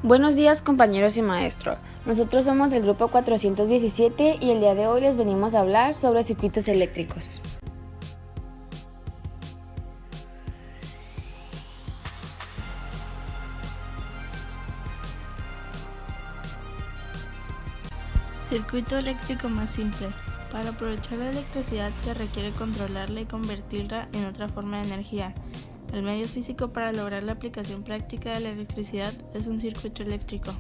Buenos días compañeros y maestro, nosotros somos del grupo 417 y el día de hoy les venimos a hablar sobre circuitos eléctricos. Circuito eléctrico más simple. Para aprovechar la electricidad se requiere controlarla y convertirla en otra forma de energía. El medio físico para lograr la aplicación práctica de la electricidad es un circuito eléctrico.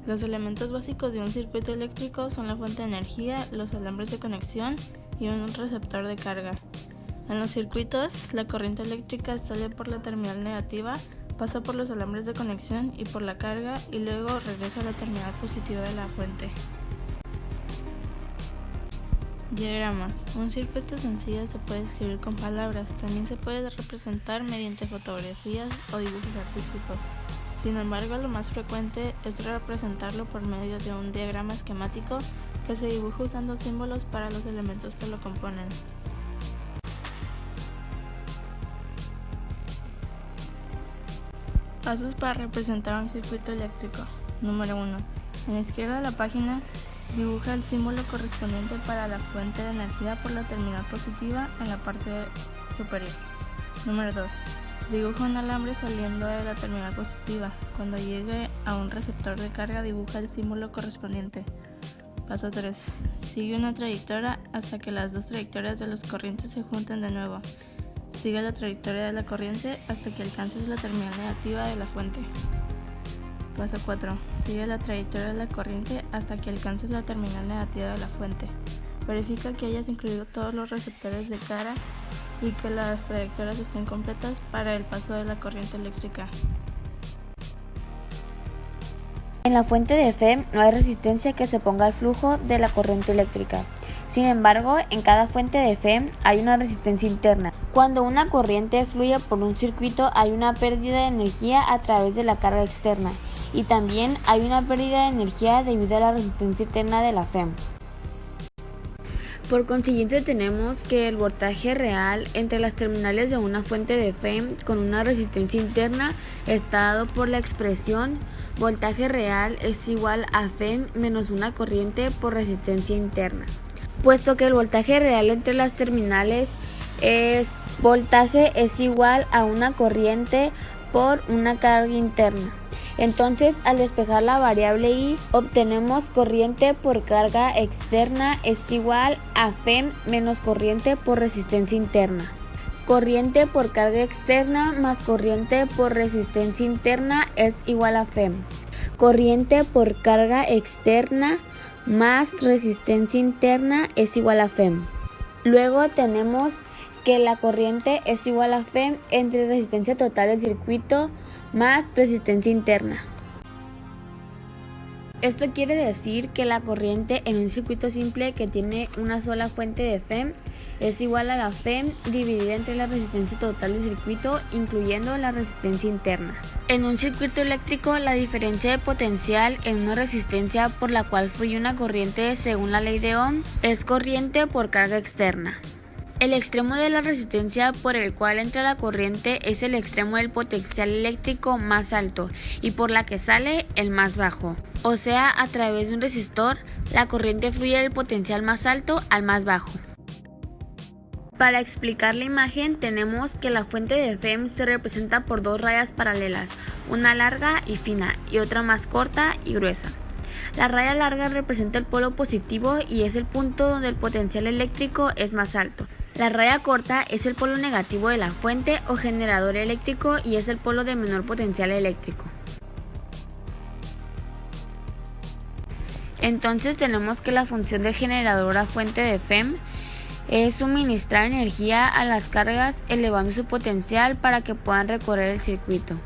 Los elementos básicos de un circuito eléctrico son la fuente de energía, los alambres de conexión y un receptor de carga. En los circuitos, la corriente eléctrica sale por la terminal negativa, pasa por los alambres de conexión y por la carga y luego regresa a la terminal positiva de la fuente. Diagramas. Un circuito sencillo se puede escribir con palabras, también se puede representar mediante fotografías o dibujos artísticos. Sin embargo, lo más frecuente es representarlo por medio de un diagrama esquemático que se dibuja usando símbolos para los elementos que lo componen. Pasos para representar un circuito eléctrico. Número 1. En la izquierda de la página, dibuja el símbolo correspondiente para la fuente de energía por la terminal positiva en la parte superior. Número 2. Dibuja un alambre saliendo de la terminal positiva. Cuando llegue a un receptor de carga, dibuja el símbolo correspondiente. Paso 3. Sigue una trayectoria hasta que las dos trayectorias de las corrientes se junten de nuevo. Sigue la trayectoria de la corriente hasta que alcances la terminal negativa de la fuente. Paso 4. Sigue la trayectoria de la corriente hasta que alcances la terminal negativa de la fuente. Verifica que hayas incluido todos los receptores de carga y que las trayectorias estén completas para el paso de la corriente eléctrica. En la fuente de Fe no hay resistencia que se ponga al flujo de la corriente eléctrica. Sin embargo, en cada fuente de Fe hay una resistencia interna. Cuando una corriente fluye por un circuito hay una pérdida de energía a través de la carga externa y también hay una pérdida de energía debido a la resistencia interna de la Fe. Por consiguiente tenemos que el voltaje real entre las terminales de una fuente de Fe con una resistencia interna está dado por la expresión voltaje real es igual a Fe menos una corriente por resistencia interna. Puesto que el voltaje real entre las terminales es voltaje es igual a una corriente por una carga interna. Entonces, al despejar la variable I, obtenemos corriente por carga externa es igual a Fe menos corriente por resistencia interna. Corriente por carga externa más corriente por resistencia interna es igual a Fe. Corriente por carga externa más resistencia interna es igual a Fe. Luego tenemos que la corriente es igual a Fe entre resistencia total del circuito más resistencia interna. Esto quiere decir que la corriente en un circuito simple que tiene una sola fuente de Fe es igual a la Fe dividida entre la resistencia total del circuito, incluyendo la resistencia interna. En un circuito eléctrico, la diferencia de potencial en una resistencia por la cual fluye una corriente según la ley de Ohm es corriente por carga externa. El extremo de la resistencia por el cual entra la corriente es el extremo del potencial eléctrico más alto y por la que sale el más bajo. O sea, a través de un resistor, la corriente fluye del potencial más alto al más bajo. Para explicar la imagen tenemos que la fuente de Fe se representa por dos rayas paralelas, una larga y fina y otra más corta y gruesa. La raya larga representa el polo positivo y es el punto donde el potencial eléctrico es más alto. La raya corta es el polo negativo de la fuente o generador eléctrico y es el polo de menor potencial eléctrico. Entonces tenemos que la función del generador a fuente de Fe es suministrar energía a las cargas elevando su potencial para que puedan recorrer el circuito.